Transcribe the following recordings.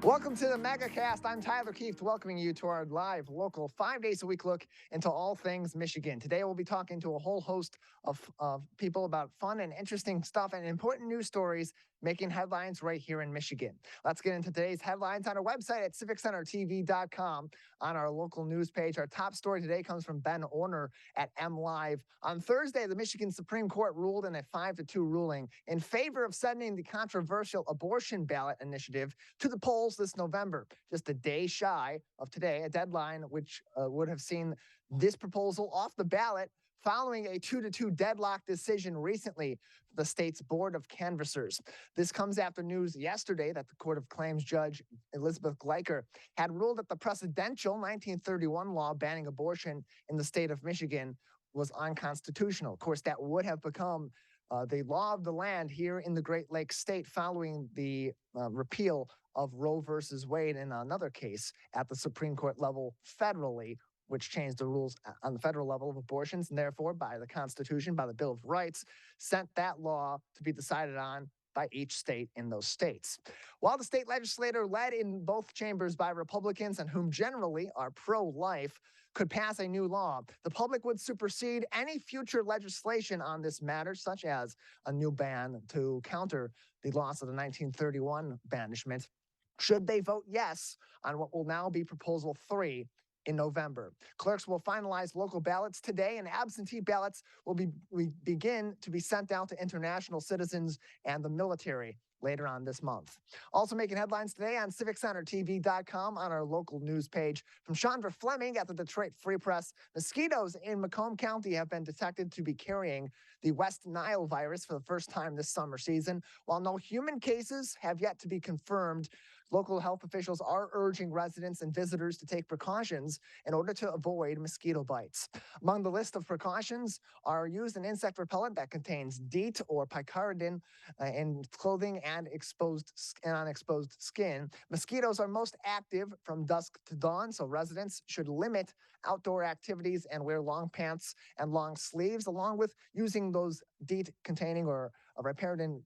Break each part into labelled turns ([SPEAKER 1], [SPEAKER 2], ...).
[SPEAKER 1] Welcome to the Megacast. I'm Tyler Kieft, welcoming you to our live, local, 5 days a week look into all things Michigan. Today, we'll be talking to a whole host of people about fun and interesting stuff and important news stories making headlines right here in Michigan. Let's get into today's headlines on our website at civiccentertv.com. On our local news page, our top story today comes from Ben Orner at MLive. On Thursday, the Michigan Supreme Court ruled in a 5-2 ruling in favor of sending the controversial abortion ballot initiative to the polls this November, just a day shy of today, a deadline which would have seen this proposal off the ballot following a 2-2 deadlock decision recently for the state's Board of Canvassers. This comes after news yesterday that the Court of Claims Judge Elizabeth Gleicher had ruled that the precedential 1931 law banning abortion in the state of Michigan was unconstitutional. Of course, that would have become the law of the land here in the Great Lakes state following the repeal of Roe versus Wade in another case at the Supreme Court level federally, which changed the rules on the federal level of abortions, and therefore, by the Constitution, by the Bill of Rights, sent that law to be decided on by each state in those states. While the state legislature, led in both chambers by Republicans and whom generally are pro-life, could pass a new law, the public would supersede any future legislation on this matter, such as a new ban to counter the loss of the 1931 banishment, should they vote yes on what will now be Proposal 3 in November. Clerks will finalize local ballots today, and absentee ballots will begin to be sent out to international citizens and the military later on this month. Also making headlines today on civiccentertv.com on our local news page. From Chandra Fleming at the Detroit Free Press, mosquitoes in Macomb County have been detected to be carrying the West Nile virus for the first time this summer season. While no human cases have yet to be confirmed, local health officials are urging residents and visitors to take precautions in order to avoid mosquito bites. Among the list of precautions are use an insect repellent that contains DEET or picaridin in clothing and on exposed skin. Mosquitoes are most active from dusk to dawn, so residents should limit outdoor activities and wear long pants and long sleeves, along with using those DEET containing or picaridin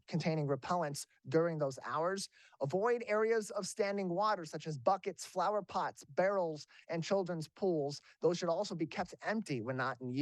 [SPEAKER 1] containing repellents during those hours. Avoid areas of standing water such as buckets, flower pots, barrels, and children's pools. Those should also be kept empty when not in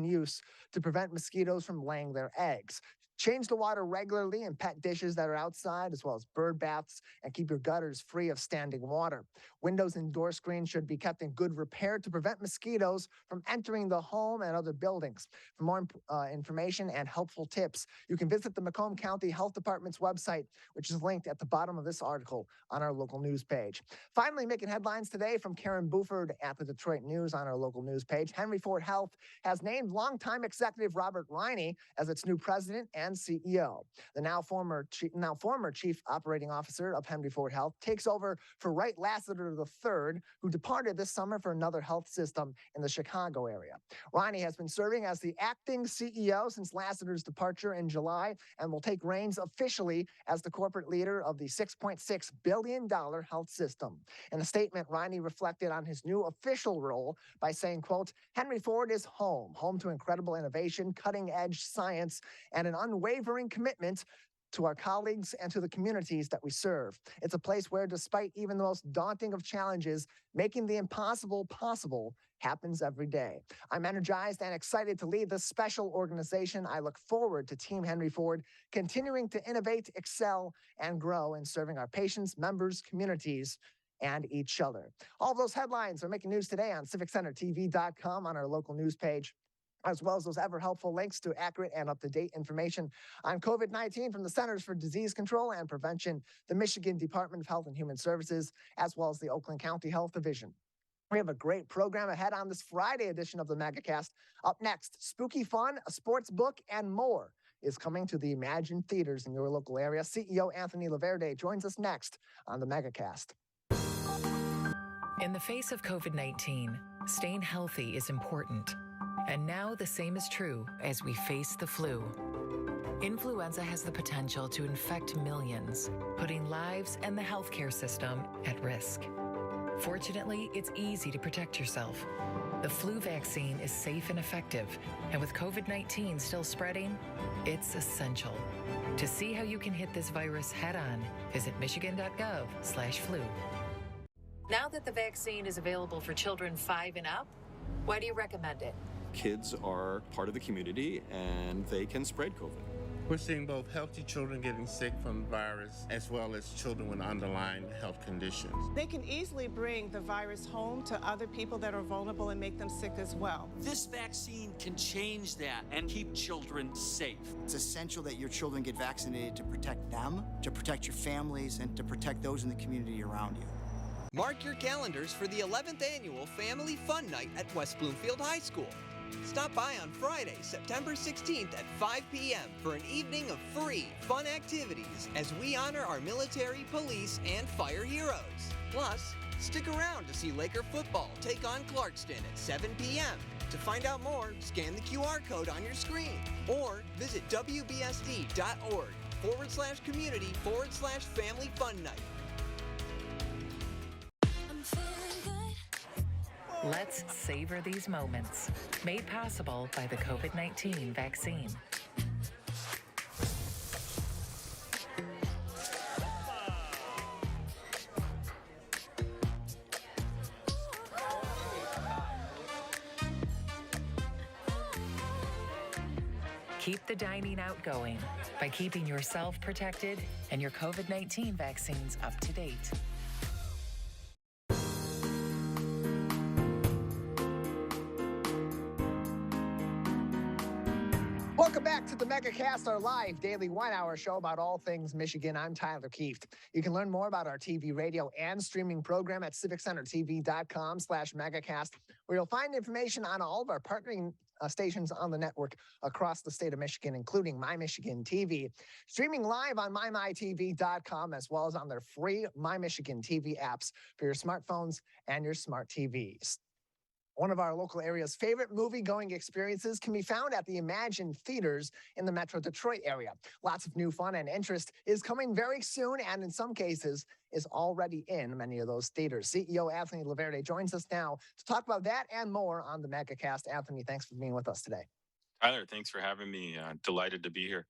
[SPEAKER 1] use to prevent mosquitoes from laying their eggs. Change the water regularly in pet dishes that are outside, as well as bird baths, and keep your gutters free of standing water. Windows and door screens should be kept in good repair to prevent mosquitoes from entering the home and other buildings. For more information and helpful tips, you can visit the Macomb County Health Department's website, which is linked at the bottom of this article on our local news page. Finally, making headlines today from Karen Buford at the Detroit News on our local news page. Henry Ford Health has named longtime executive Robert Greiner as its new president and CEO. The now former chief operating officer of Henry Ford Health takes over for Wright Lassiter III, who departed this summer for another health system in the Chicago area. Greiner has been serving as the acting CEO since Lassiter's departure in July and will take reins officially as the corporate leader of the $6.6 billion health system. In a statement, Greiner reflected on his new official role by saying, quote, "Henry Ford is home to incredible innovation, cutting-edge science, and an unwavering commitment to our colleagues and to the communities that we serve. It's a place where, despite even the most daunting of challenges, making the impossible possible happens every day. I'm energized and excited to lead this special organization. I look forward to Team Henry Ford continuing to innovate, excel, and grow in serving our patients, members, communities, and each other." All those headlines are making news today on civiccentertv.com on our local news page, as well as those ever helpful links to accurate and up-to-date information on COVID-19 from the Centers for Disease Control and Prevention, the Michigan Department of Health and Human Services, as well as the Oakland County Health Division. We have a great program ahead on this Friday edition of the Megacast. Up next, spooky fun, a sports book, and more is coming to the Emagine theaters in your local area. CEO Anthony LaVerde joins us next on the Megacast.
[SPEAKER 2] In the face of COVID-19, staying healthy is important. And now the same is true as we face the flu. Influenza has the potential to infect millions, putting lives and the healthcare system at risk. Fortunately, it's easy to protect yourself. The flu vaccine is safe and effective, and with COVID-19 still spreading, it's essential. To see how you can hit this virus head-on, visit michigan.gov/flu. Now that the vaccine is available for children 5 and up, why do you recommend it?
[SPEAKER 3] Kids are part of the community and they can spread COVID.
[SPEAKER 4] We're seeing both healthy children getting sick from the virus as well as children with underlying health conditions.
[SPEAKER 5] They can easily bring the virus home to other people that are vulnerable and make them sick as well.
[SPEAKER 6] This vaccine can change that and keep children safe.
[SPEAKER 7] It's essential that your children get vaccinated to protect them, to protect your families, and to protect those in the community around you.
[SPEAKER 8] Mark your calendars for the 11th Annual Family Fun Night at West Bloomfield High School. Stop by on Friday, September 16th at 5 p.m. for an evening of free, fun activities as we honor our military, police, and fire heroes. Plus, stick around to see Laker football take on Clarkston at 7 p.m. To find out more, scan the QR code on your screen or visit wbsd.org/community/family fun night.
[SPEAKER 2] Let's savor these moments, made possible by the COVID-19 vaccine. Keep the dining out going by keeping yourself protected and your COVID-19 vaccines up to date.
[SPEAKER 1] Welcome back to the Megacast, our live daily 1-hour show about all things Michigan. I'm Tyler Kieft. You can learn more about our TV, radio, and streaming program at civiccentertv.com/megacast, where you'll find information on all of our partnering stations on the network across the state of Michigan, including My Michigan TV, streaming live on mymytv.com, as well as on their free My Michigan TV apps for your smartphones and your smart TVs. One of our local area's favorite movie-going experiences can be found at the Emagine theaters in the Metro Detroit area. Lots of new fun and interest is coming very soon, and in some cases is already in many of those theaters. CEO Anthony LaVerde joins us now to talk about that and more on the Megacast. Anthony, thanks for being with us today.
[SPEAKER 9] Tyler, thanks for having me. Delighted to be here.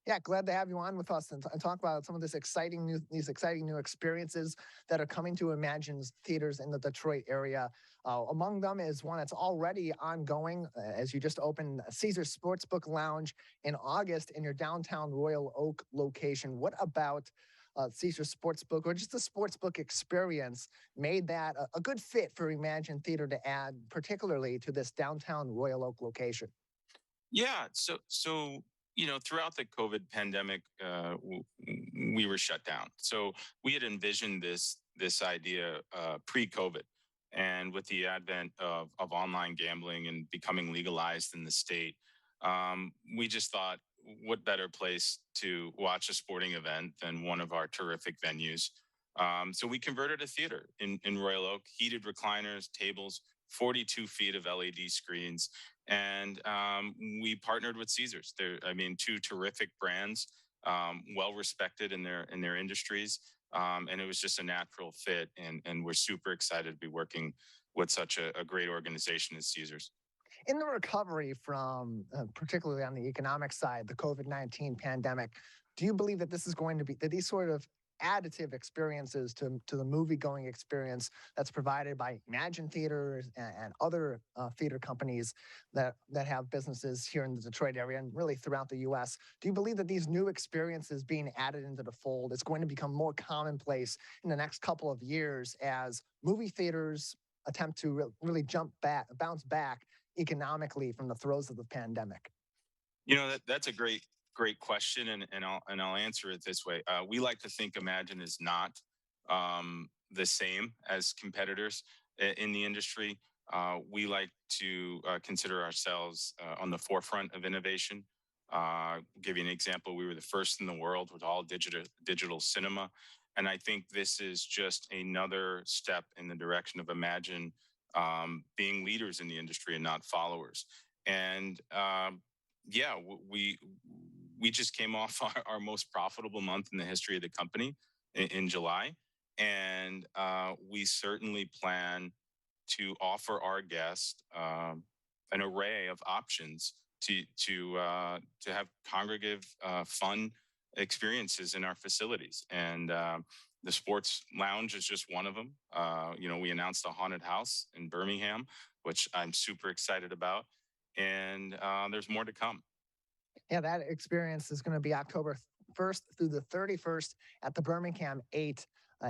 [SPEAKER 1] Yeah, glad to have you on with us and talk about some of these exciting new experiences that are coming to Emagine's theaters in the Detroit area. Among them is one that's already ongoing, as you just opened Caesars Sportsbook Lounge in August in your downtown Royal Oak location. What about Caesars Sportsbook, or just the sportsbook experience, made that a good fit for Emagine Theater to add, particularly to this downtown Royal Oak location?
[SPEAKER 9] Yeah, so throughout the COVID pandemic, we were shut down. So we had envisioned this idea pre-COVID. And with the advent of online gambling and becoming legalized in the state, we just thought, what better place to watch a sporting event than one of our terrific venues? So we converted a theater in Royal Oak, heated recliners, tables, 42 feet of LED screens. And we partnered with Caesars. Two terrific brands, well-respected in their industries. And it was just a natural fit. And we're super excited to be working with such a great organization as Caesars.
[SPEAKER 1] In the recovery from, particularly on the economic side, the COVID-19 pandemic, do you believe that this is going to be, that these sort of additive experiences to the movie-going experience that's provided by Emagine Theaters and other theater companies that have businesses here in the Detroit area and really throughout the U.S., do you believe that these new experiences being added into the fold is going to become more commonplace in the next couple of years as movie theaters attempt to really bounce back economically from the throes of the pandemic?
[SPEAKER 9] That's a great question, and I'll answer it this way. We like to think Emagine is not the same as competitors in the industry. We like to consider ourselves on the forefront of innovation. Give you an example. We were the first in the world with all digital cinema. And I think this is just another step in the direction of Emagine being leaders in the industry and not followers. And we just came off our most profitable month in the history of the company in July. And we certainly plan to offer our guests an array of options to have congregative, fun experiences in our facilities. And the sports lounge is just one of them. We announced a haunted house in Birmingham, which I'm super excited about. And there's more to come.
[SPEAKER 1] Yeah, that experience is going to be October 1st through the 31st at the Birmingham 8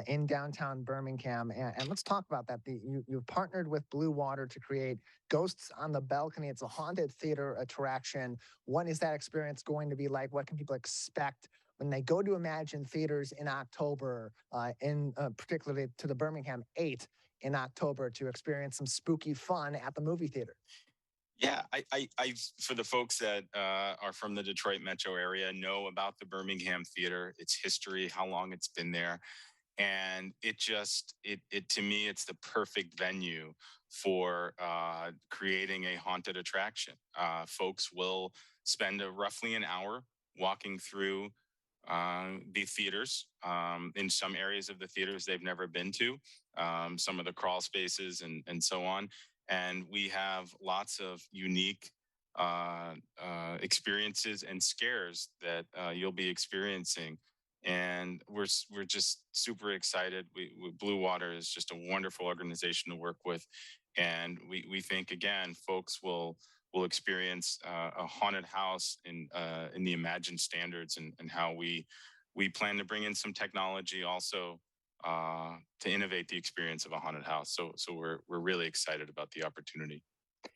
[SPEAKER 1] in downtown Birmingham. And let's talk about that. You've partnered with Blue Water to create Ghosts on the Balcony. It's a haunted theater attraction. What is that experience going to be like? What can people expect when they go to Emagine Theaters in October, particularly to the Birmingham 8 in October, to experience some spooky fun at the movie theater?
[SPEAKER 9] Yeah, for the folks that are from the Detroit metro area, know about the Birmingham Theater, its history, how long it's been there, and it to me, it's the perfect venue for creating a haunted attraction. Folks will spend roughly an hour walking through the theaters. In some areas of the theaters they've never been to, some of the crawl spaces and so on. And we have lots of unique experiences and scares that you'll be experiencing. And we're just super excited. Blue Water is just a wonderful organization to work with, and we think again, folks will experience a haunted house in the Emagine standards, and how we plan to bring in some technology also to innovate the experience of a haunted house. So we're really excited about the opportunity.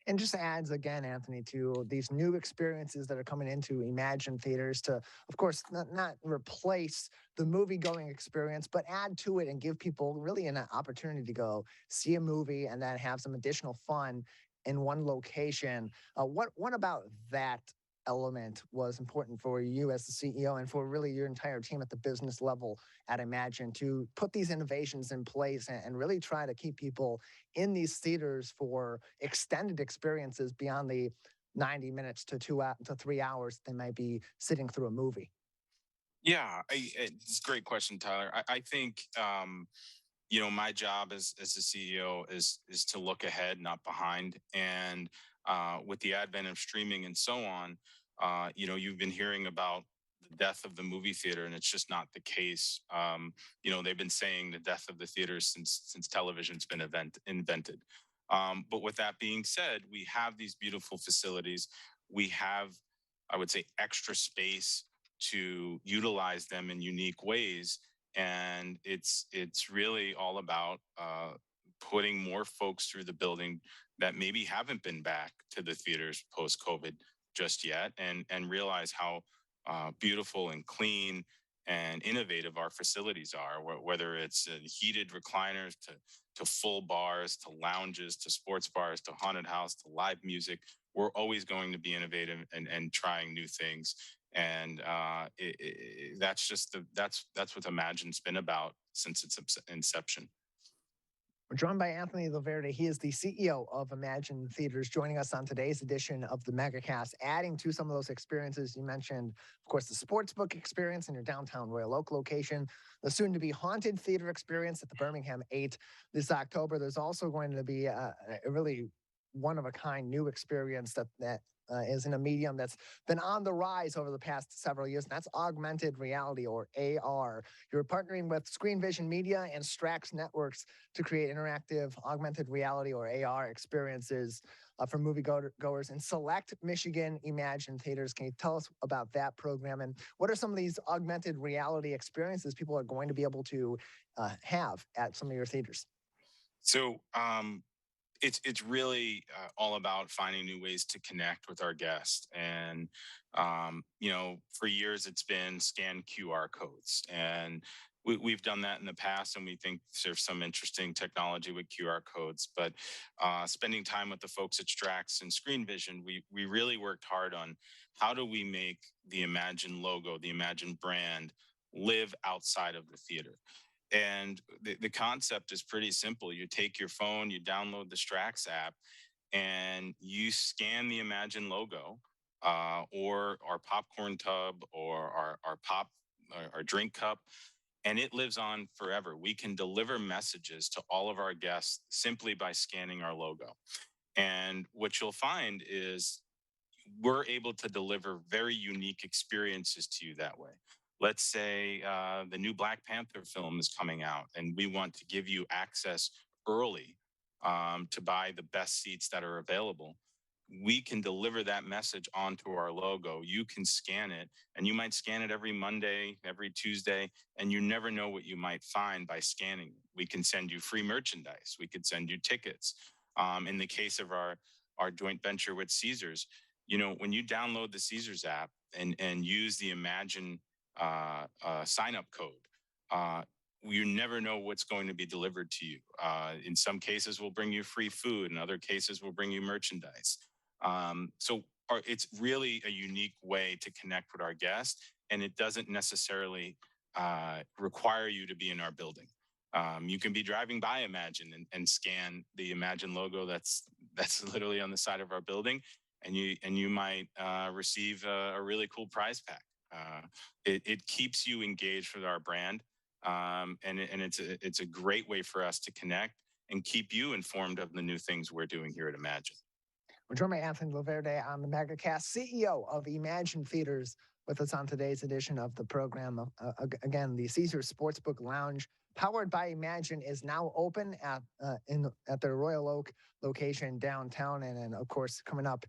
[SPEAKER 1] And just adds again, Anthony, to these new experiences that are coming into Emagine theaters to, of course, not replace the movie-going experience, but add to it and give people really an opportunity to go see a movie and then have some additional fun in one location. What about that element was important for you as the CEO and for really your entire team at the business level at Emagine to put these innovations in place and really try to keep people in these theaters for extended experiences beyond the 90 minutes to 3 hours they might be sitting through a movie?
[SPEAKER 9] Yeah, it's a great question, Tyler. I think my job as the CEO is to look ahead, not behind. And with the advent of streaming and so on, you've been hearing about the death of the movie theater, and it's just not the case. They've been saying the death of the theater since television's been invented. But with that being said, we have these beautiful facilities. We have, I would say, extra space to utilize them in unique ways. And it's really all about putting more folks through the building that maybe haven't been back to the theaters post-COVID just yet, and realize how beautiful and clean and innovative our facilities are, whether it's heated recliners to full bars, to lounges, to sports bars, to haunted house, to live music. We're always going to be innovative and trying new things. And that's what Emagine's been about since its inception.
[SPEAKER 1] We're joined by Anthony LaVerde. He is the CEO of Emagine Theaters, joining us on today's edition of the Megacast, adding to some of those experiences you mentioned. Of course, the Sportsbook experience in your downtown Royal Oak location, the soon-to-be haunted theater experience at the Birmingham 8 this October. There's also going to be a really one-of-a-kind new experience that is in a medium that's been on the rise over the past several years, and that's augmented reality, or AR. You're partnering with Screen Vision Media and Strax Networks to create interactive augmented reality, or AR, experiences for moviegoers in select Michigan Emagine theaters. Can you tell us about that program, and what are some of these augmented reality experiences people are going to be able to have at some of your theaters?
[SPEAKER 9] So, it's really all about finding new ways to connect with our guests. And, for years it's been scan QR codes. And we've done that in the past, and we think there's some interesting technology with QR codes. But spending time with the folks at Strax and Screen Vision, we really worked hard on how do we make the Emagine logo, the Emagine brand, live outside of the theater. And the concept is pretty simple. You take your phone, you download the Strax app, and you scan the Emagine logo, or our popcorn tub, or our drink cup, and it lives on forever. We can deliver messages to all of our guests simply by scanning our logo. And what you'll find is we're able to deliver very unique experiences to you that way. Let's say the new Black Panther film is coming out, and we want to give you access early to buy the best seats that are available. We can deliver that message onto our logo. You can scan it, and you might scan it every Monday, every Tuesday, and you never know what you might find by scanning it. We can send you free merchandise. We could send you tickets. In the case of our joint venture with Caesars, you know, when you download the Caesars app and use the Emagine sign-up code, you never know what's going to be delivered to you. In some cases, we'll bring you free food. In other cases, we'll bring you merchandise. It's really a unique way to connect with our guests, and it doesn't necessarily require you to be in our building. You can be driving by Emagine and scan the Emagine logo that's literally on the side of our building, and you might receive a really cool prize pack. It keeps you engaged with our brand, and it's a great way for us to connect and keep you informed of the new things we're doing here at Emagine.
[SPEAKER 1] We're joined by Anthony LaVerde on the Megacast, CEO of Emagine Theaters, with us on today's edition of the program. Again, the Caesars Sportsbook Lounge, powered by Emagine, is now open at their Royal Oak location downtown, and then, of course, coming up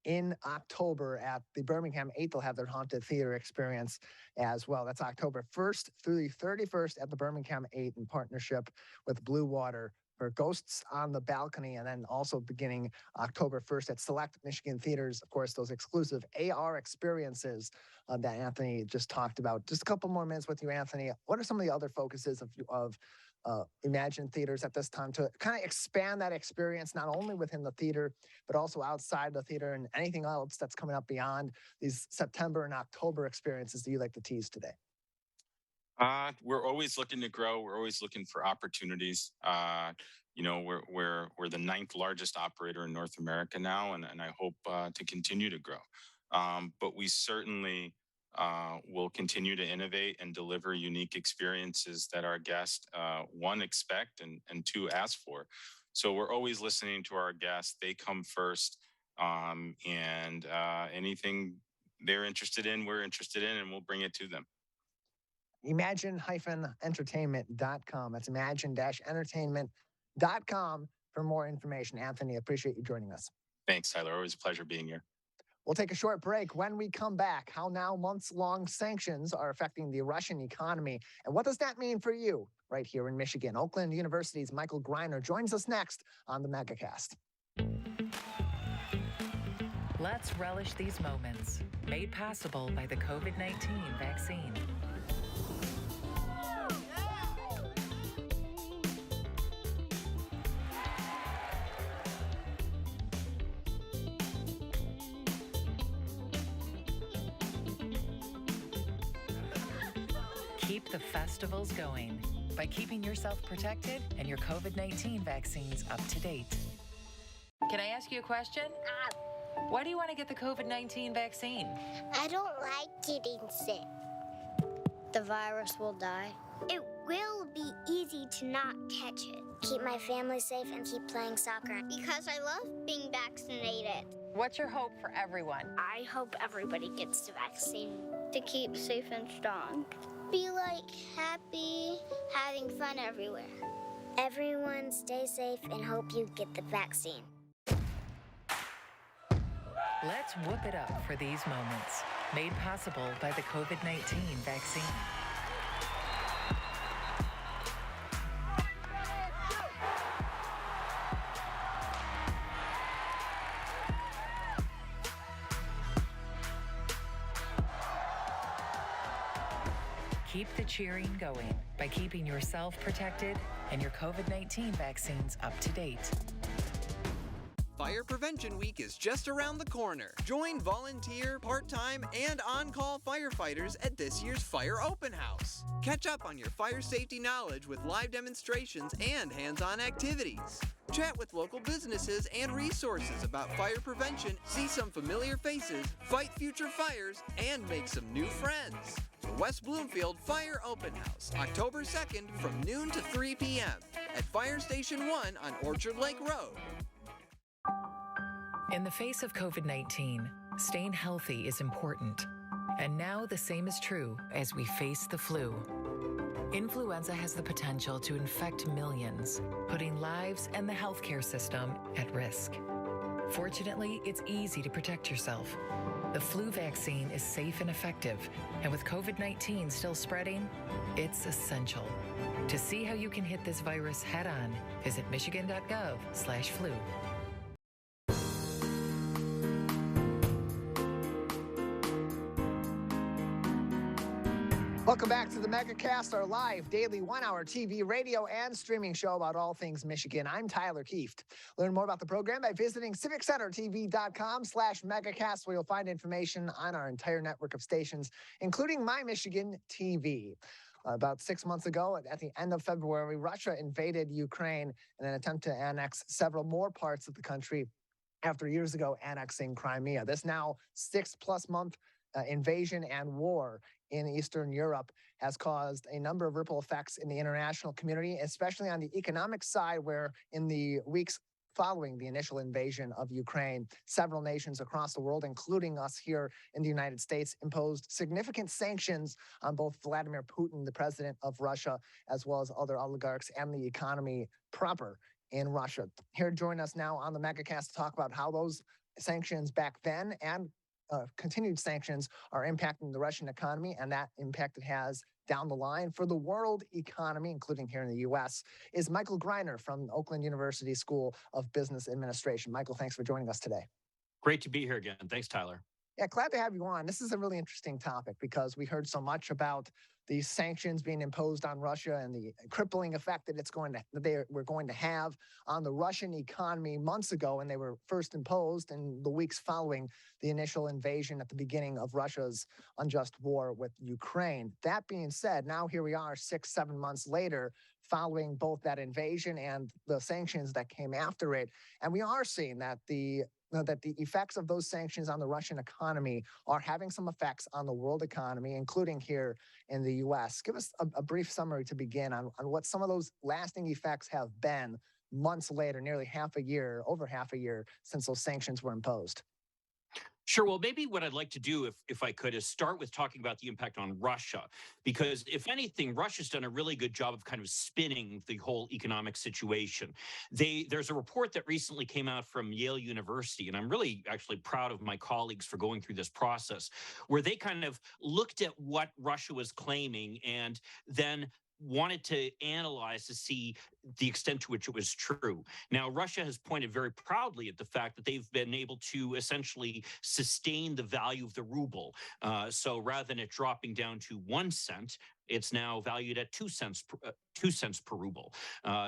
[SPEAKER 1] in October at the Birmingham 8th, they'll have their haunted theater experience as well. That's October 1st through the 31st at the Birmingham 8th in partnership with Blue Water for Ghosts on the Balcony, and then also beginning October 1st at select Michigan theaters. Of course, those exclusive AR experiences that Anthony just talked about. Just a couple more minutes with you, Anthony. What are some of the other focuses of Emagine Theaters at this time to kind of expand that experience, not only within the theater, but also outside the theater, and anything else that's coming up beyond these September and October experiences that you like to tease today?
[SPEAKER 9] We're always looking to grow. We're always looking for opportunities. You know, we're the 9th largest operator in North America now, and I hope to continue to grow. But we certainly will continue to innovate and deliver unique experiences that our guests, one, expect, and two, ask for. So we're always listening to our guests. They come first, and anything they're interested in, we're interested in, and we'll bring it to them.
[SPEAKER 1] Emagine-entertainment.com. That's Emagine-entertainment.com for more information. Anthony, appreciate you joining us.
[SPEAKER 9] Thanks, Tyler. Always a pleasure being here.
[SPEAKER 1] We'll take a short break. When we come back, how now months-long sanctions are affecting the Russian economy, and what does that mean for you right here in Michigan? Oakland University's Michael Greiner joins us next on the Megacast.
[SPEAKER 2] Let's relish these moments, made possible by the COVID-19 vaccine. Keep the festivals going by keeping yourself protected and your COVID-19 vaccines up to date. Can I ask you a question? Why do you want to get the COVID-19 vaccine?
[SPEAKER 10] I don't like getting sick. The virus will die. It will be easy to not catch it. Keep my family safe and keep playing soccer. Because I love being vaccinated.
[SPEAKER 11] What's your hope for everyone?
[SPEAKER 10] I hope everybody gets the vaccine. To keep safe and strong. Be like happy, having fun everywhere. Everyone stay safe and hope you get the vaccine.
[SPEAKER 2] Let's whoop it up for these moments, made possible by the COVID-19 vaccine. Keep the cheering going by keeping yourself protected and your COVID-19 vaccines up to date.
[SPEAKER 8] Fire Prevention Week is just around the corner. Join volunteer, part-time, and on-call firefighters at this year's Fire Open House. Catch up on your fire safety knowledge with live demonstrations and hands-on activities. Chat with local businesses and resources about fire prevention, see some familiar faces, fight future fires, and make some new friends. The West Bloomfield Fire Open House, October 2nd from noon to 3 p.m. at Fire Station 1 on Orchard Lake Road.
[SPEAKER 2] In the face of COVID-19, staying healthy is important. And now the same is true as we face the flu. Influenza has the potential to infect millions, putting lives and the healthcare system at risk. Fortunately, it's easy to protect yourself. The flu vaccine is safe and effective, and with COVID-19 still spreading, it's essential. To see how you can hit this virus head-on, visit michigan.gov/flu.
[SPEAKER 1] Welcome back to the Megacast, our live daily 1-hour TV, radio, and streaming show about all things Michigan. I'm Tyler Kieft. Learn more about the program by visiting civiccentertv.com/megacast, where you'll find information on our entire network of stations, including My Michigan TV. About 6 months ago, at the end of February, Russia invaded Ukraine in an attempt to annex several more parts of the country after years ago annexing Crimea. This now 6+ month invasion and war in Eastern Europe has caused a number of ripple effects in the international community, especially on the economic side, where in the weeks following the initial invasion of Ukraine, several nations across the world, including us here in the United States, imposed significant sanctions on both Vladimir Putin, the president of Russia, as well as other oligarchs and the economy proper in Russia. Here, join us now on the Megacast to talk about how those sanctions back then and continued sanctions are impacting the Russian economy, and that impact it has down the line for the world economy, including here in the U.S., is Michael Greiner from Oakland University School of Business Administration. Michael, thanks for joining us today.
[SPEAKER 12] Great to be here again. Thanks, Tyler.
[SPEAKER 1] Yeah, glad to have you on. This is a really interesting topic because we heard so much about these sanctions being imposed on Russia and the crippling effect that they were going to have on the Russian economy months ago when they were first imposed, and the weeks following the initial invasion at the beginning of Russia's unjust war with Ukraine. That being said, now here we are 6-7 months later, following both that invasion and the sanctions that came after it, and we are seeing that the effects of those sanctions on the Russian economy are having some effects on the world economy, including here in the U.S. Give us a brief summary to begin on what some of those lasting effects have been months later, nearly over half a year since those sanctions were imposed.
[SPEAKER 12] Sure. Well, maybe what I'd like to do, if I could, is start with talking about the impact on Russia, because if anything, Russia's done a really good job of kind of spinning the whole economic situation. There's a report that recently came out from Yale University, and I'm really actually proud of my colleagues for going through this process, where they kind of looked at what Russia was claiming and then wanted to analyze to see the extent to which it was true. Now, Russia has pointed very proudly at the fact that they've been able to essentially sustain the value of the ruble. So rather than it dropping down to 1 cent, it's now valued at 2 cents per ruble.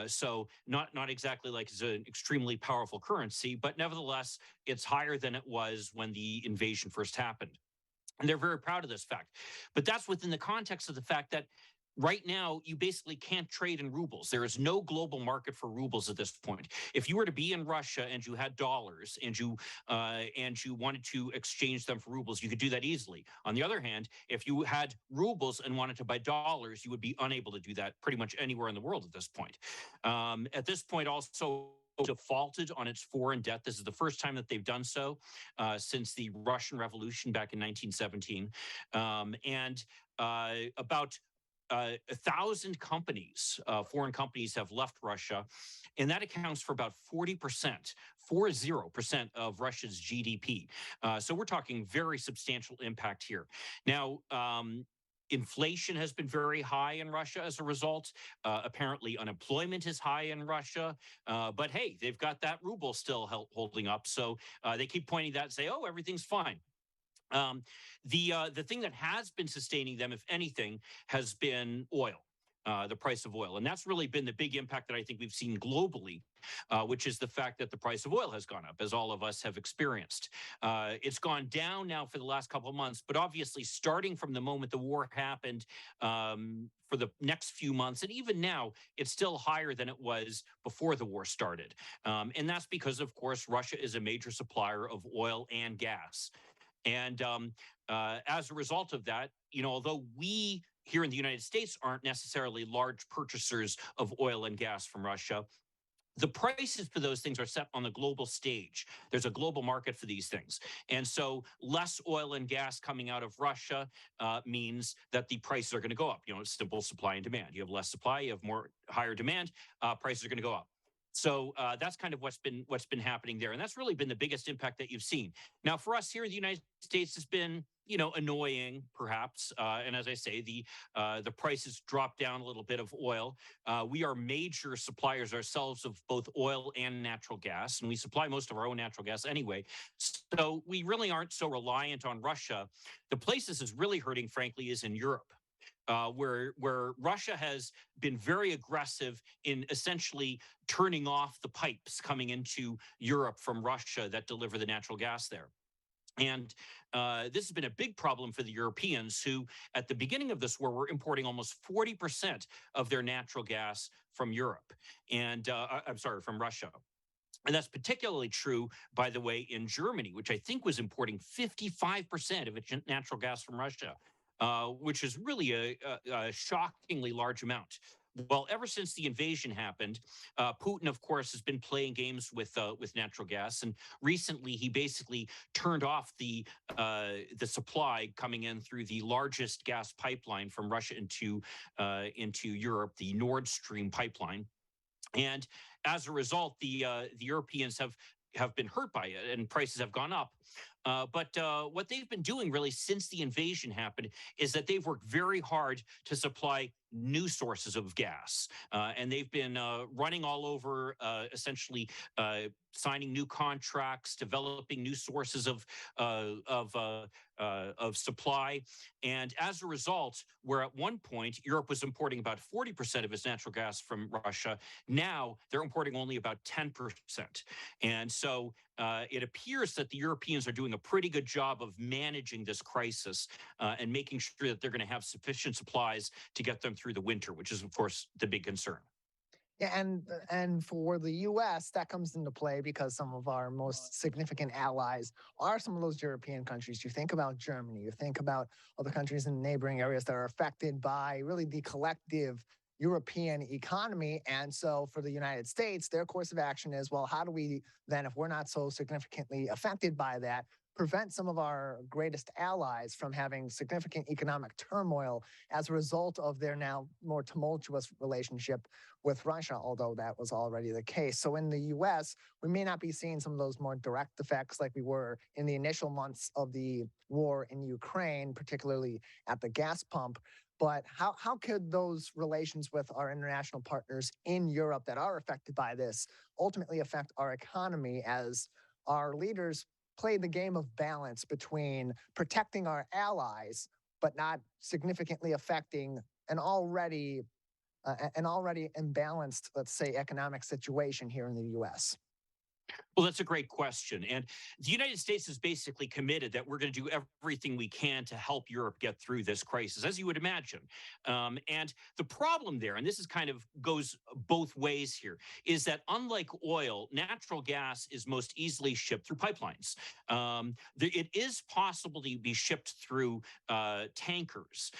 [SPEAKER 12] So not exactly like it's an extremely powerful currency, but nevertheless, it's higher than it was when the invasion first happened. And they're very proud of this fact. But that's within the context of the fact that right now, you basically can't trade in rubles. There is no global market for rubles at this point. If you were to be in Russia and you had dollars and you wanted to exchange them for rubles, you could do that easily. On the other hand, if you had rubles and wanted to buy dollars, you would be unable to do that pretty much anywhere in the world at this point. At this point, also defaulted on its foreign debt. This is the first time that they've done so since the Russian Revolution back in 1917. About 1,000 companies, foreign companies, have left Russia, and that accounts for about 40% of Russia's GDP. So we're talking very substantial impact here. Now, inflation has been very high in Russia as a result. Apparently, unemployment is high in Russia. But hey, they've got that ruble still holding up. So they keep pointing that and say, oh, everything's fine. The thing that has been sustaining them, if anything, has been oil. the price of oil. And that's really been the big impact that I think we've seen globally, which is the fact that the price of oil has gone up, as all of us have experienced. It's gone down now for the last couple of months, but obviously starting from the moment the war happened, for the next few months, and even now, it's still higher than it was before the war started. And that's because, of course, Russia is a major supplier of oil and gas. And as a result of that, although we here in the United States aren't necessarily large purchasers of oil and gas from Russia, the prices for those things are set on the global stage. There's a global market for these things. And so less oil and gas coming out of Russia means that the prices are going to go up. It's simple supply and demand. You have less supply, you have higher demand, prices are going to go up. So that's kind of what's been happening there. And that's really been the biggest impact that you've seen. Now, for us here in the United States, it's been, annoying, perhaps. And as I say, the prices dropped down a little bit of oil. We are major suppliers ourselves of both oil and natural gas, and we supply most of our own natural gas anyway. So we really aren't so reliant on Russia. The place this is really hurting, frankly, is in Europe. Where Russia has been very aggressive in essentially turning off the pipes coming into Europe from Russia that deliver the natural gas there. And this has been a big problem for the Europeans who, at the beginning of this war, were importing almost 40% of their natural gas from Europe. And from Russia. And that's particularly true, by the way, in Germany, which I think was importing 55% of its natural gas from Russia. Which is really a shockingly large amount. Well, ever since the invasion happened, Putin, of course, has been playing games with natural gas, and recently he basically turned off the supply coming in through the largest gas pipeline from Russia into Europe, the Nord Stream pipeline, and as a result, the Europeans have been hurt by it, and prices have gone up. But what they've been doing really since the invasion happened is that they've worked very hard to supply new sources of gas. And they've been running all over, essentially signing new contracts, developing new sources of supply. And as a result, where at one point Europe was importing about 40% of its natural gas from Russia, now they're importing only about 10%. And so it appears that the Europeans are doing a pretty good job of managing this crisis and making sure that they're going to have sufficient supplies to get them through the winter, which is, of course, the big concern.
[SPEAKER 1] Yeah, and for the U.S., that comes into play because some of our most significant allies are some of those European countries. You think about Germany, you think about other countries in neighboring areas that are affected by really the collective European economy. And so for the United States, their course of action is, well, how do we then, if we're not so significantly affected by that, prevent some of our greatest allies from having significant economic turmoil as a result of their now more tumultuous relationship with Russia, although that was already the case. So in the U.S., we may not be seeing some of those more direct effects like we were in the initial months of the war in Ukraine, particularly at the gas pump. But how could those relations with our international partners in Europe that are affected by this ultimately affect our economy as our leaders play the game of balance between protecting our allies, but not significantly affecting an already imbalanced, let's say, economic situation here in the U.S.?
[SPEAKER 12] Well, that's a great question. And the United States is basically committed that we're going to do everything we can to help Europe get through this crisis, as you would imagine. And the problem there, and this is kind of goes both ways here, is that unlike oil, natural gas is most easily shipped through pipelines. It is possible to be shipped through tankers,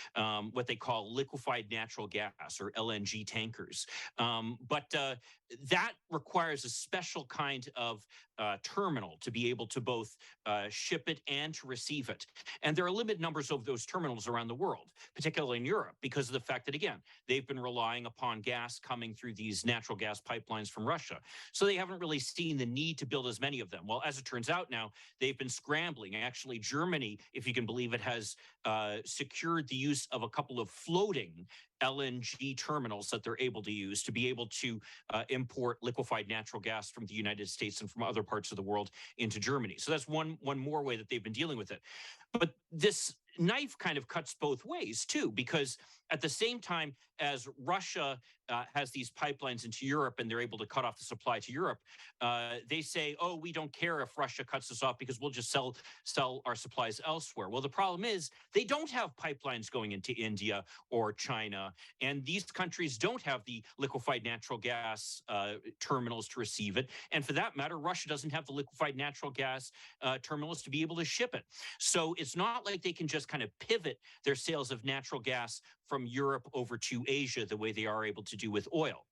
[SPEAKER 12] what they call liquefied natural gas or LNG tankers. But that requires a special kind of terminal to be able to both ship it and to receive it. And there are limited numbers of those terminals around the world, particularly in Europe, because of the fact that, again, they've been relying upon gas coming through these natural gas pipelines from Russia. So they haven't really seen the need to build as many of them. Well, as it turns out now, they've been scrambling. Actually, Germany, if you can believe it, has secured the use of a couple of floating LNG terminals that they're able to use to be able to import liquefied natural gas from the United States and from other parts of the world into Germany. So that's one more way that they've been dealing with it. But this knife kind of cuts both ways, too, because at the same time as Russia has these pipelines into Europe and they're able to cut off the supply to Europe, they say, oh, we don't care if Russia cuts us off because we'll just sell our supplies elsewhere. Well, the problem is they don't have pipelines going into India or China, and these countries don't have the liquefied natural gas terminals to receive it. And for that matter, Russia doesn't have the liquefied natural gas terminals to be able to ship it. So it's not like they can just kind of pivot their sales of natural gas from Europe over to Asia the way they are able to do with oil.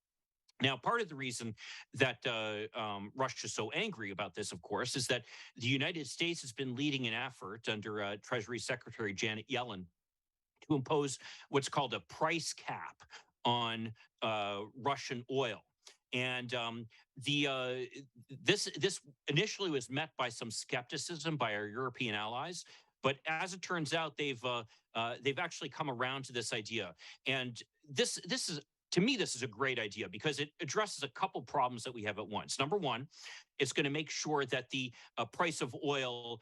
[SPEAKER 12] Now, part of the reason that Russia is so angry about this, of course, is that the United States has been leading an effort under Treasury Secretary Janet Yellen to impose what's called a price cap on Russian oil. And this initially was met by some skepticism by our European allies, but as it turns out, they've actually come around to this idea. And this is, to me, this is a great idea because it addresses a couple problems that we have at once. Number one, it's going to make sure that the price of oil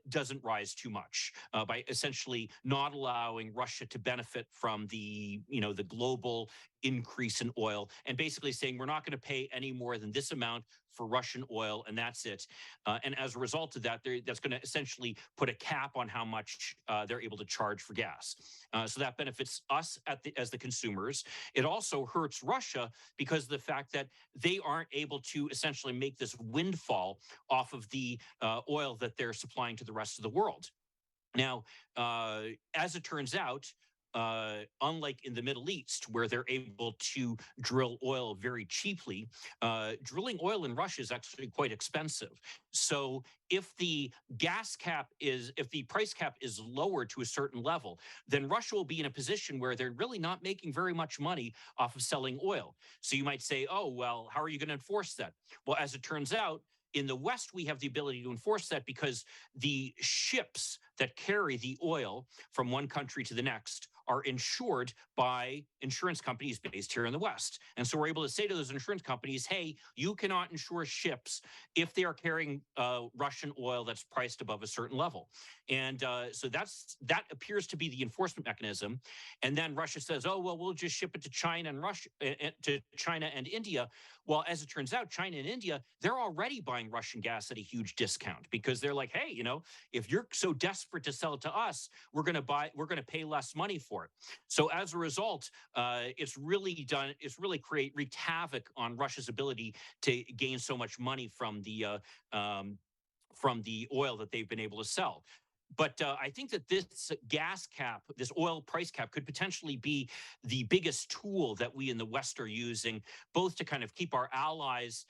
[SPEAKER 12] doesn't rise too much by essentially not allowing Russia to benefit from the global increase in oil, and basically saying we're not going to pay any more than this amount for Russian oil, and that's it. And as a result of that, that's going to essentially put a cap on how much they're able to charge for gas. So that benefits us as the consumers. It also hurts Russia because of the fact that they aren't able to essentially make this windfall off of the oil that they're supplying to the rest of the world. Now, as it turns out, unlike in the Middle East, where they're able to drill oil very cheaply, drilling oil in Russia is actually quite expensive. So if the price cap is lowered to a certain level, then Russia will be in a position where they're really not making very much money off of selling oil. So you might say, oh, well, how are you going to enforce that? Well, as it turns out, in the West, we have the ability to enforce that because the ships that carry the oil from one country to the next are insured by insurance companies based here in the West. And so we're able to say to those insurance companies, hey, you cannot insure ships if they are carrying Russian oil that's priced above a certain level. And so that appears to be the enforcement mechanism. And then Russia says, oh, well, we'll just ship it to China and India. Well, as it turns out, China and India, they're already buying Russian gas at a huge discount because they're like, hey, if you're so desperate to sell it to us, we're going to pay less money for it. So as a result, it's really wreaked havoc on Russia's ability to gain so much money from the oil that they've been able to sell. But I think that this gas cap, this oil price cap, could potentially be the biggest tool that we in the West are using, both to kind of keep our allies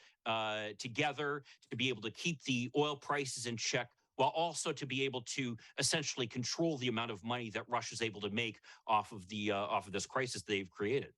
[SPEAKER 12] together, to be able to keep the oil prices in check, while also to be able to essentially control the amount of money that Russia's able to make off of this crisis they've created.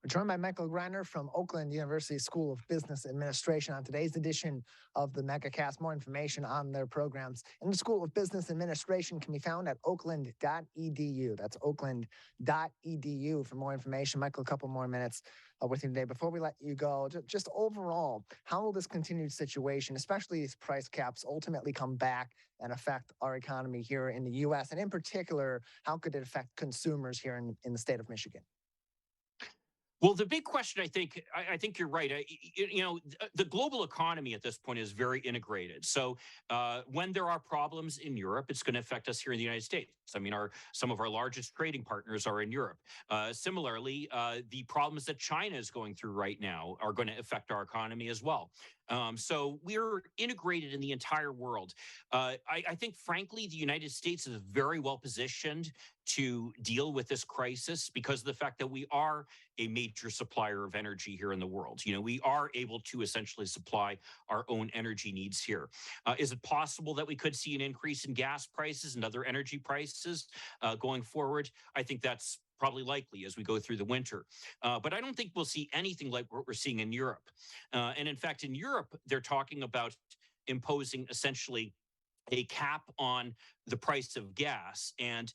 [SPEAKER 1] We're joined by Michael Greiner from Oakland University School of Business Administration on today's edition of the Megacast. More information on their programs in the School of Business Administration can be found at oakland.edu. That's oakland.edu for more information. Michael, a couple more minutes with you today. Before we let you go, just overall, how will this continued situation, especially these price caps, ultimately come back and affect our economy here in the U.S.? And in particular, how could it affect consumers here in the state of Michigan?
[SPEAKER 12] Well, the big question, I think you're right. The global economy at this point is very integrated. So when there are problems in Europe, it's going to affect us here in the United States. I mean, some of our largest trading partners are in Europe. Similarly, the problems that China is going through right now are going to affect our economy as well. So we're integrated in the entire world. I think, frankly, the United States is very well positioned to deal with this crisis because of the fact that we are a major supplier of energy here in the world. We are able to essentially supply our own energy needs here. Is it possible that we could see an increase in gas prices and other energy prices going forward? I think that's probably likely as we go through the winter. But I don't think we'll see anything like what we're seeing in Europe. And in fact, in Europe, they're talking about imposing essentially a cap on the price of gas. And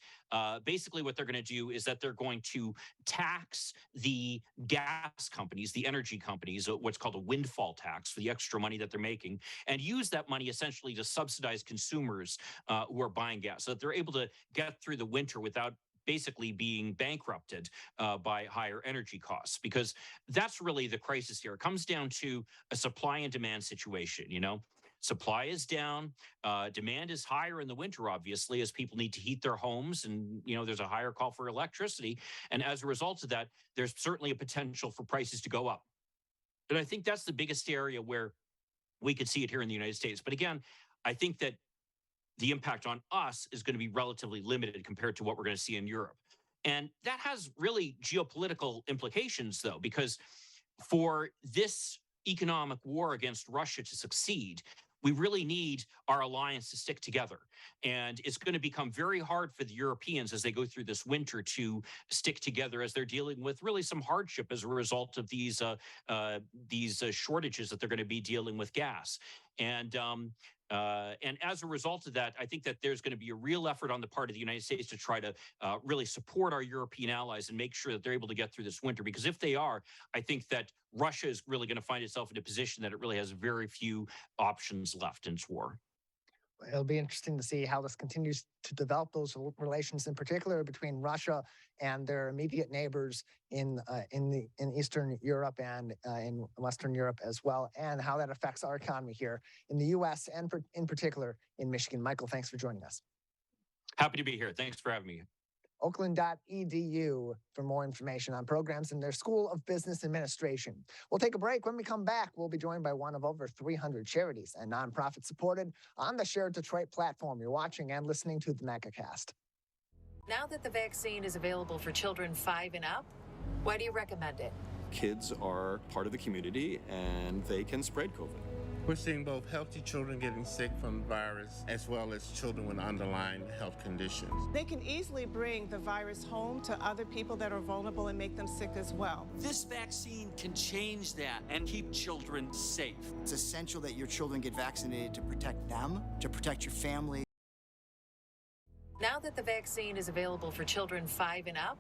[SPEAKER 12] basically what they're going to do is that they're going to tax the gas companies, the energy companies, what's called a windfall tax for the extra money that they're making, and use that money essentially to subsidize consumers who are buying gas so that they're able to get through the winter without basically being bankrupted by higher energy costs, because that's really the crisis here. It comes down to a supply and demand situation, you know. Supply is down, demand is higher in the winter, obviously, as people need to heat their homes, and you know there's a higher call for electricity, and as a result of that, there's certainly a potential for prices to go up. And I think that's the biggest area where we could see it here in the United States. But again, I think that the impact on us is going to be relatively limited compared to what we're going to see in Europe. And that has really geopolitical implications, though, because for this economic war against Russia to succeed, we really need our alliance to stick together. And it's going to become very hard for the Europeans as they go through this winter to stick together as they're dealing with really some hardship as a result of these shortages that they're going to be dealing with gas. And as a result of that, I think that there's going to be a real effort on the part of the United States to try to really support our European allies and make sure that they're able to get through this winter. Because if they are, I think that Russia is really going to find itself in a position that it really has very few options left in its war.
[SPEAKER 1] It'll be interesting to see how this continues to develop, those relations in particular between Russia and their immediate neighbors in Eastern Europe and in Western Europe as well, and how that affects our economy here in the U.S. and in particular in Michigan. Michael, thanks for joining us.
[SPEAKER 12] Happy to be here. Thanks for having me.
[SPEAKER 1] Oakland.edu for more information on programs in their School of Business Administration. We'll take a break. When we come back, we'll be joined by one of over 300 charities and nonprofits supported on the Share Detroit platform. You're watching and listening to the Megacast.
[SPEAKER 2] Now that the vaccine is available for children 5 and up, why do you recommend it?
[SPEAKER 3] Kids are part of the community and they can spread COVID.
[SPEAKER 4] We're seeing both healthy children getting sick from the virus as well as children with underlying health conditions.
[SPEAKER 5] They can easily bring the virus home to other people that are vulnerable and make them sick as well.
[SPEAKER 6] This vaccine can change that and keep children safe.
[SPEAKER 7] It's essential that your children get vaccinated to protect them, to protect your family.
[SPEAKER 2] Now that the vaccine is available for children 5 and up,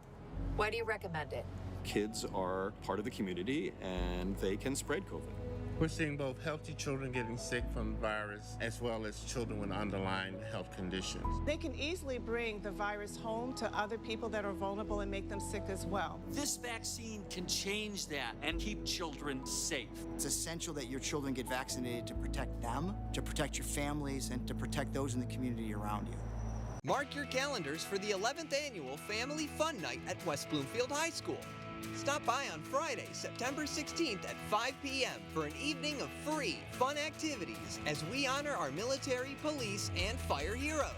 [SPEAKER 2] why do you recommend it?
[SPEAKER 3] Kids are part of the community and they can spread COVID.
[SPEAKER 4] We're seeing both healthy children getting sick from the virus as well as children with underlying health conditions.
[SPEAKER 5] They can easily bring the virus home to other people that are vulnerable and make them sick as well.
[SPEAKER 6] This vaccine can change that and keep children safe.
[SPEAKER 7] It's essential that your children get vaccinated to protect them, to protect your families, and to protect those in the community around you.
[SPEAKER 8] Mark your calendars for the 11th annual Family Fun Night at West Bloomfield High School. Stop by on Friday, September 16th at 5 p.m. for an evening of free, fun activities as we honor our military, police, and fire heroes.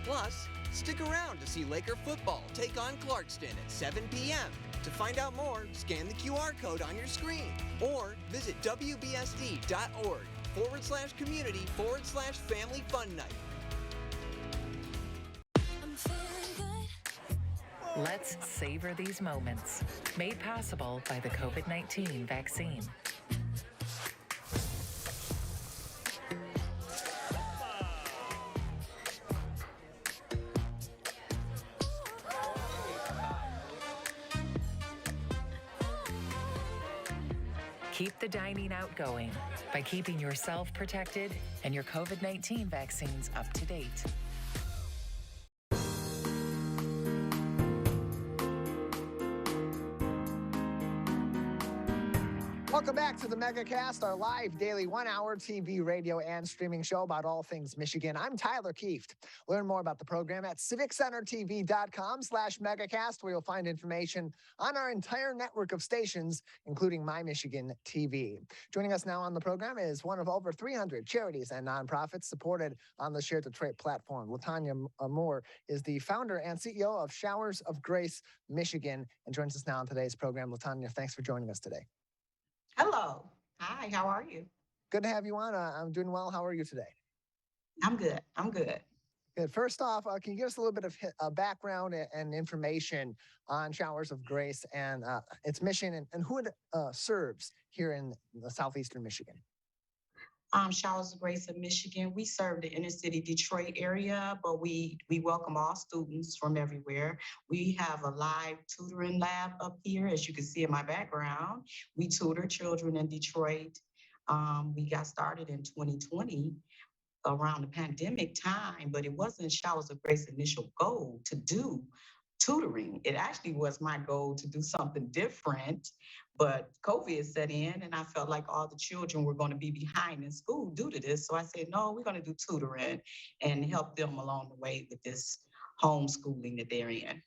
[SPEAKER 8] Plus, stick around to see Laker football take on Clarkston at 7 p.m. To find out more, scan the QR code on your screen or visit wbsd.org/community/Family Fun Night.
[SPEAKER 2] Let's savor these moments. Made possible by the COVID-19 vaccine. Keep the dining out going by keeping yourself protected and your COVID-19 vaccines up to date.
[SPEAKER 1] Welcome back to the Megacast, our live daily 1-hour TV, radio, and streaming show about all things Michigan. I'm Tyler Kieft. Learn more about the program at civiccentertv.com/megacast, where you'll find information on our entire network of stations, including My Michigan TV. Joining us now on the program is one of over 300 charities and nonprofits supported on the Share Detroit platform. LaTonya Moore is the founder and CEO of Showers of Grace Michigan and joins us now on today's program. LaTonya, thanks for joining us today.
[SPEAKER 13] Hello. Hi, how are you?
[SPEAKER 1] Good to have you on. I'm doing well. How are you today?
[SPEAKER 13] I'm good.
[SPEAKER 1] Good. First off, can you give us a little bit of background and information on Showers of Grace and its mission and who it serves here in southeastern Michigan?
[SPEAKER 13] Showers of Grace of Michigan. We serve the inner city Detroit area, but we welcome all students from everywhere. We have a live tutoring lab up here, as you can see in my background. We tutor children in Detroit. We got started in 2020 around the pandemic time, but it wasn't Showers of Grace's initial goal to do tutoring. It actually was my goal to do something different, but COVID set in and I felt like all the children were going to be behind in school due to this. So I said, no, we're going to do tutoring and help them along the way with this homeschooling that they're in.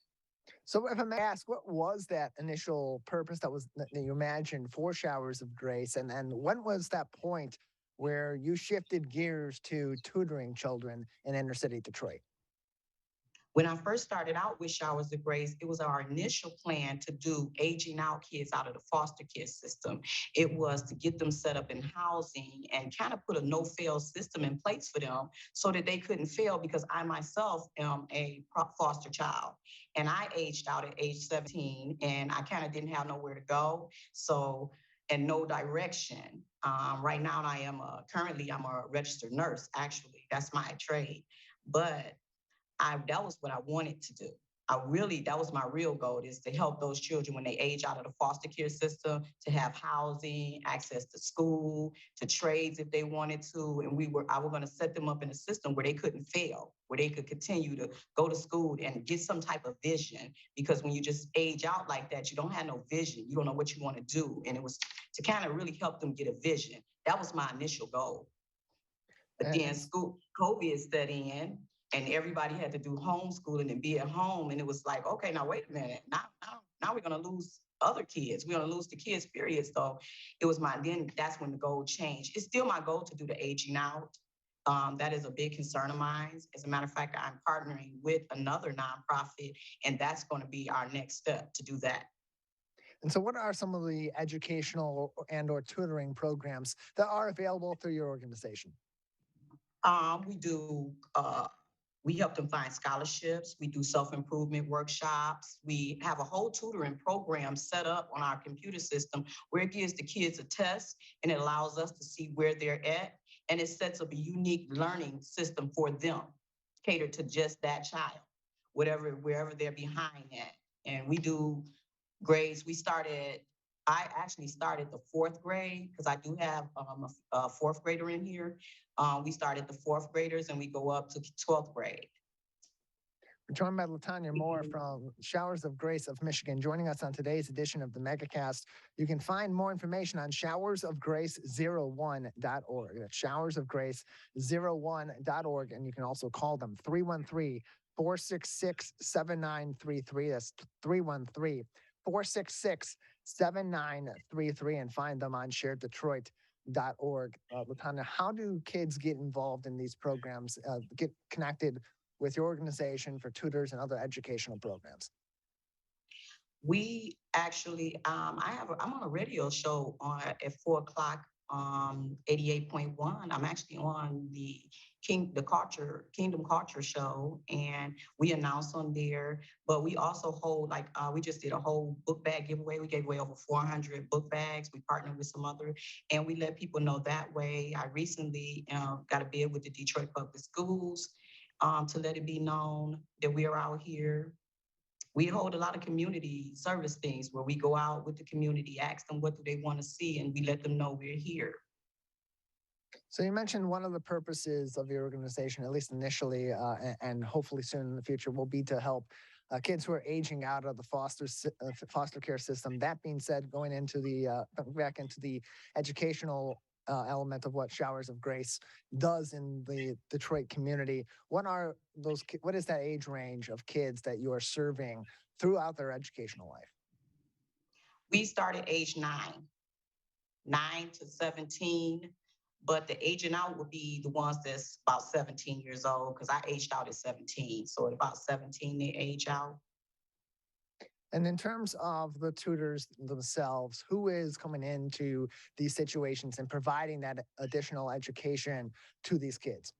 [SPEAKER 1] So if I may ask, what was that initial purpose that you imagined for Showers of Grace? And when was that point where you shifted gears to tutoring children in inner city Detroit?
[SPEAKER 13] When I first started out with Showers of Grace, it was our initial plan to do aging out kids out of the foster care system. It was to get them set up in housing and kind of put a no-fail system in place for them so that they couldn't fail, because I myself am a foster child. And I aged out at age 17 and I kind of didn't have nowhere to go. So, and no direction. Right now currently I'm a registered nurse, actually. That's my trade. But that was what I wanted to do. That was my real goal, is to help those children when they age out of the foster care system, to have housing, access to school, to trades if they wanted to. And I was going to set them up in a system where they couldn't fail, where they could continue to go to school and get some type of vision. Because when you just age out like that, you don't have no vision. You don't know what you want to do. And it was to kind of really help them get a vision. That was my initial goal. But then COVID set in, and everybody had to do homeschooling and be at home. And it was like, okay, now wait a minute. Now we're going to lose other kids. We're going to lose the kids, period. So that's when the goal changed. It's still my goal to do the aging out. That is a big concern of mine. As a matter of fact, I'm partnering with another nonprofit, and that's going to be our next step to do that.
[SPEAKER 1] And so what are some of the educational and/or tutoring programs that are available through your organization?
[SPEAKER 13] We help them find scholarships. We do self-improvement workshops. We have a whole tutoring program set up on our computer system where it gives the kids a test and it allows us to see where they're at. And it sets up a unique learning system for them, catered to just that child, wherever they're behind at. And we do grades. I actually started the fourth grade, because I do have a fourth grader in here. We started the fourth graders and we go up to 12th grade.
[SPEAKER 1] We're joined by LaTonya Moore from Showers of Grace of Michigan, joining us on today's edition of the Megacast. You can find more information on showersofgrace01.org. That's showersofgrace01.org. And you can also call them 313-466-7933. That's 313-466-7933, and find them on shareddetroit.org. LaTonya, how do kids get involved in these programs, get connected with your organization for tutors and other educational programs?
[SPEAKER 13] We actually, I'm on a radio show at 4 o'clock, 88.1. I'm actually on the Kingdom Culture show, and we announce on there. But we also hold, we just did a whole book bag giveaway. We gave away over 400 book bags. We partnered with some other, and we let people know that way. I recently got a bid with the Detroit Public Schools to let it be known that we are out here. We hold a lot of community service things where we go out with the community, ask them what do they want to see, and we let them know we're here.
[SPEAKER 1] So you mentioned one of the purposes of your organization, at least initially, and hopefully soon in the future, will be to help kids who are aging out of the foster care system. That being said, going into back into the educational element of what Showers of Grace does in the Detroit community, what is that age range of kids that you are serving throughout their educational life?
[SPEAKER 13] We start at age 9 to 17, but the aging out would be the ones that's about 17 years old, because I aged out at 17. So at about 17, they age out.
[SPEAKER 1] And in terms of the tutors themselves, who is coming into these situations and providing that additional education to these kids?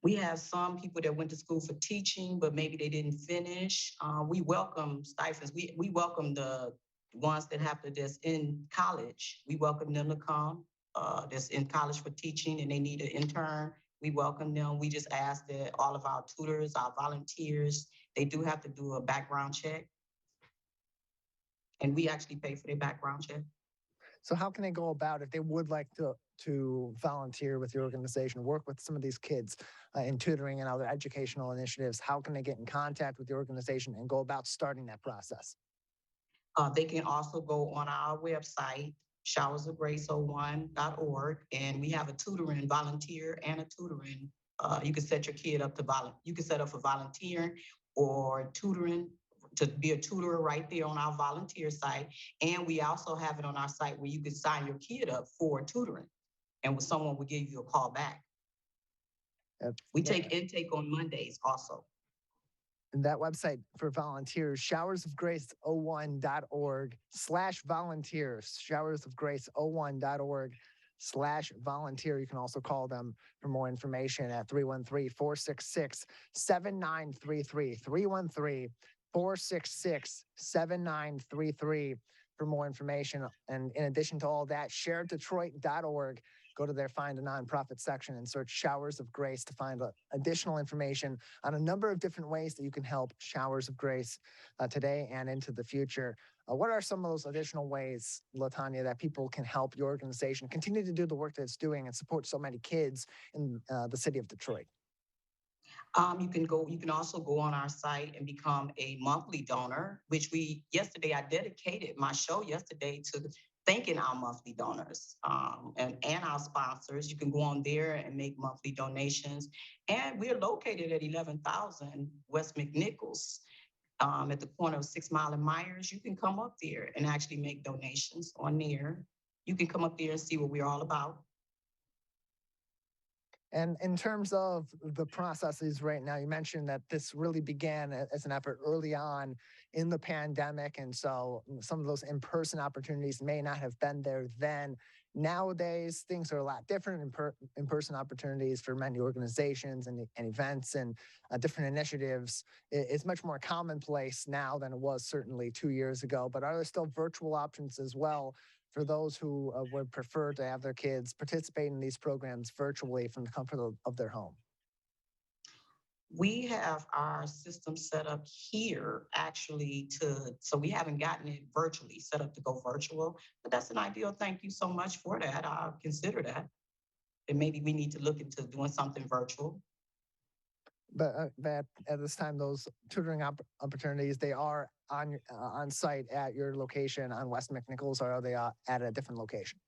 [SPEAKER 13] We have some people that went to school for teaching, but maybe they didn't finish. We welcome stipends. We welcome the ones that's in college. We welcome them to come. That's in college for teaching and they need an intern. We welcome them. We just ask that all of our tutors, our volunteers, they do have to do a background check. And we actually pay for their background check.
[SPEAKER 1] So how can they go about if they would like to to volunteer with your organization, work with some of these kids in tutoring and other educational initiatives, how can they get in contact with your organization and go about starting that process?
[SPEAKER 13] They can also go on our website, showersofgrace01.org, and we have a tutoring volunteer and a tutoring. You can set your kid up to you can set up for volunteering or tutoring to be a tutor right there on our volunteer site. And we also have it on our site where you can sign your kid up for tutoring, and someone will give you a call back. We take intake on Mondays also.
[SPEAKER 1] And that website for volunteers, showersofgrace01.org/volunteers, showersofgrace01.org/volunteer. You can also call them for more information at 313-466-7933, 313-466-7933 for more information. And in addition to all that, sharedetroit.org. Go to their Find a Nonprofit section and search Showers of Grace to find additional information on a number of different ways that you can help Showers of Grace today and into the future. What are some of those additional ways, LaTonya, that people can help your organization continue to do the work that it's doing and support so many kids in the city of Detroit?
[SPEAKER 13] You can also go on our site and become a monthly donor, which yesterday I dedicated my show yesterday to thanking our monthly donors and our sponsors. You can go on there and make monthly donations. And we're located at 11,000 West McNichols at the corner of 6 Mile and Myers. You can come up there and actually make donations on there. You can come up there and see what we're all about.
[SPEAKER 1] And in terms of the processes right now, you mentioned that this really began as an effort early on in the pandemic. And so some of those in-person opportunities may not have been there then. Nowadays, things are a lot different. In-person opportunities for many organizations and events and different initiatives is much more commonplace now than it was certainly 2 years ago. But are there still virtual options as well for those who would prefer to have their kids participate in these programs virtually from the comfort of their home?
[SPEAKER 13] We have our system set up here actually so we haven't gotten it virtually set up to go virtual, but that's an ideal. Thank you so much for that. I'll consider that. And maybe we need to look into doing something virtual.
[SPEAKER 1] But at this time, those tutoring opportunities, they are on site at your location on West McNichols, or are they at a different location?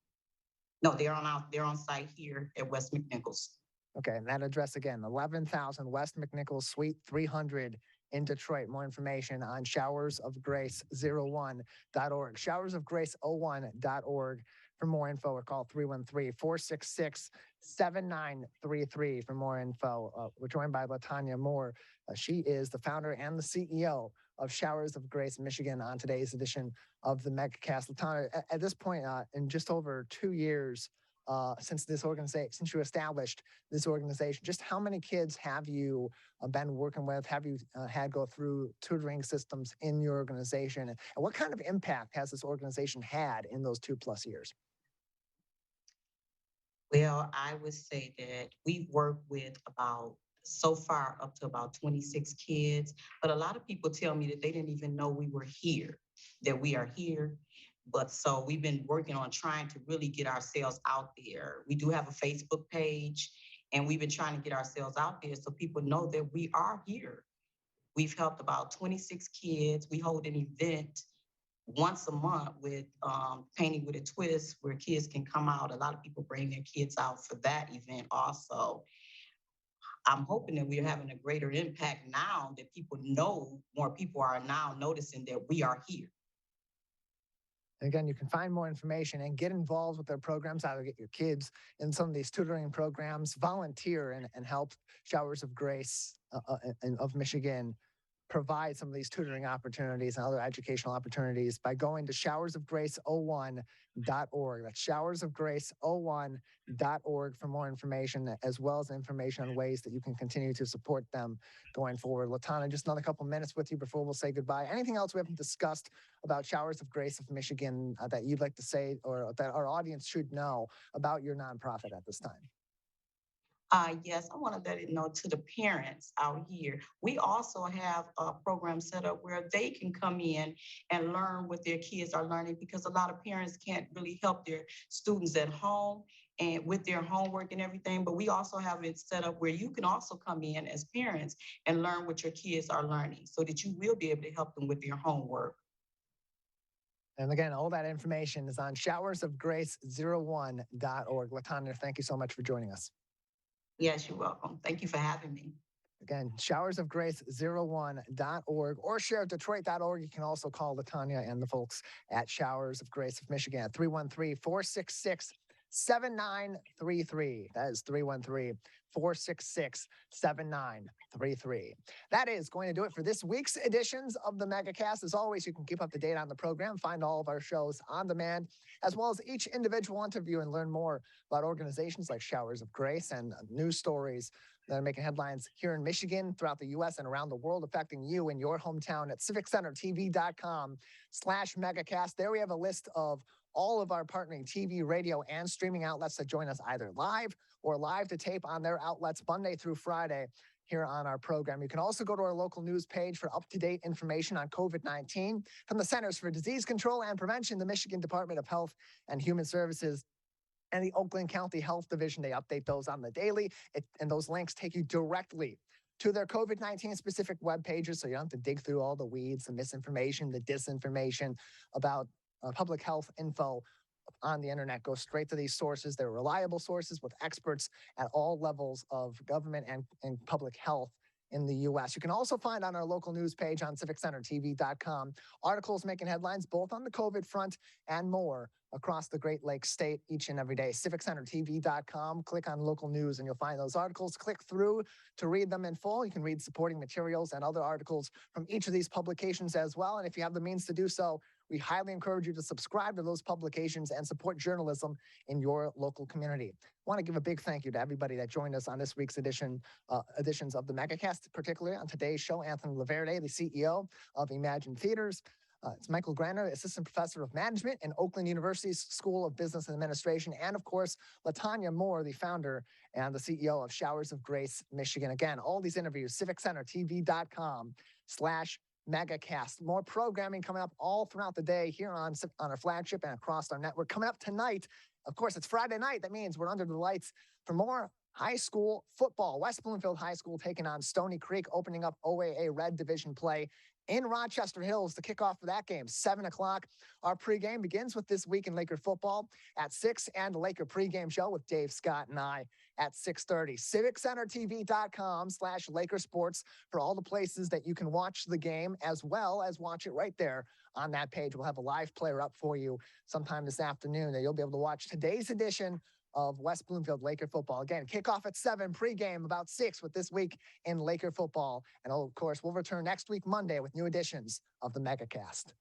[SPEAKER 13] No, they're on site here at West McNichols.
[SPEAKER 1] Okay, and that address again, 11,000 West McNichols, Suite 300 in Detroit. More information on showersofgrace01.org, showersofgrace01.org. For more info, or call 313-466-7933 for more info. We're joined by LaTonya Moore. She is the founder and the CEO of Showers of Grace Michigan on today's edition of the Megacast. LaTonya, at this point, in just over 2 years since you established this organization, just how many kids have you been working with? Have you had go through tutoring systems in your organization? And what kind of impact has this organization had in those 2+ years?
[SPEAKER 13] Well, I would say that we've worked with so far up to about 26 kids, but a lot of people tell me that they didn't even know we were here, that we are here. But so we've been working on trying to really get ourselves out there. We do have a Facebook page, and we've been trying to get ourselves out there so people know that we are here. We've helped about 26 kids. We hold an event once a month with Painting with a Twist, where kids can come out. A lot of people bring their kids out for that event also. I'm hoping that we're having a greater impact now, that people know, more people are now noticing that we are here.
[SPEAKER 1] Again, you can find more information and get involved with their programs, either get your kids in some of these tutoring programs, volunteer and help Showers of Grace of Michigan provide some of these tutoring opportunities and other educational opportunities by going to showersofgrace01.org. That's showersofgrace01.org for more information, as well as information on ways that you can continue to support them going forward. LaTonya, just another couple minutes with you before we'll say goodbye. Anything else we haven't discussed about Showers of Grace of Michigan that you'd like to say, or that our audience should know about your nonprofit at this time?
[SPEAKER 13] Yes, I want to let it know to the parents out here. We also have a program set up where they can come in and learn what their kids are learning, because a lot of parents can't really help their students at home. and with their homework and everything. But we also have it set up where you can also come in as parents and learn what your kids are learning so that you will be able to help them with their homework.
[SPEAKER 1] And again, all that information is on showersofgrace01.org. LaTonya, thank you so much for joining us.
[SPEAKER 13] Yes, you're welcome. Thank you for having me.
[SPEAKER 1] Again, showersofgrace01.org or sharedetroit.org. You can also call LaTonya and the folks at Showers of Grace of Michigan at 313-466-7933. That is 313-466-7933. That is going to do it for this week's editions of the Megacast. As always, you can keep up to date on the program, find all of our shows on demand, as well as each individual interview and learn more about organizations like Showers of Grace and news stories that are making headlines here in Michigan, throughout the U.S., and around the world, affecting you in your hometown at civiccentertv.com/megacast. There we have a list of all of our partnering TV, radio, and streaming outlets that join us either live or live to tape on their outlets Monday through Friday here on our program. You can also go to our local news page for up-to-date information on COVID-19 from the Centers for Disease Control and Prevention, the Michigan Department of Health and Human Services, and the Oakland County Health Division. They update those on the daily, and those links take you directly to their COVID-19 specific web pages, so you don't have to dig through all the weeds, the misinformation, the disinformation about public health info on the internet. Go straight to these sources. They're reliable sources with experts at all levels of government and public health in the U.S. You can also find on our local news page on civiccentertv.com articles making headlines both on the COVID front and more across the Great Lakes state each and every day. civiccentertv.com, click on local news and you'll find those articles. Click through to read them in full. You can read supporting materials and other articles from each of these publications as well. And if you have the means to do so, we highly encourage you to subscribe to those publications and support journalism in your local community. I want to give a big thank you to everybody that joined us on this week's editions of the Megacast, particularly on today's show. Anthony LaVerde, the CEO of Emagine Theaters. It's Michael Greiner, Assistant Professor of Management in Oakland University's School of Business and Administration. And of course, LaTonya Moore, the founder and the CEO of Showers of Grace, Michigan. Again, all these interviews, civiccentertv.com/Megacast. More programming coming up all throughout the day here on our flagship and across our network. Coming up tonight, of course, it's Friday night. That means we're under the lights for more high school football. West Bloomfield High School taking on Stony Creek, opening up OAA Red Division play in Rochester Hills. The kickoff for that game, 7 o'clock. Our pregame begins with This Week in Laker Football at 6, and the Laker pregame show with Dave Scott and I at 6:30. civiccentertv.com/Laker Sports for all the places that you can watch the game, as well as watch it right there on that page. We'll have a live player up for you sometime this afternoon that you'll be able to watch today's edition of West Bloomfield Laker football. Again, kickoff at 7, pregame about 6 with This Week in Laker Football. And of course, we'll return next week, Monday, with new editions of the Megacast.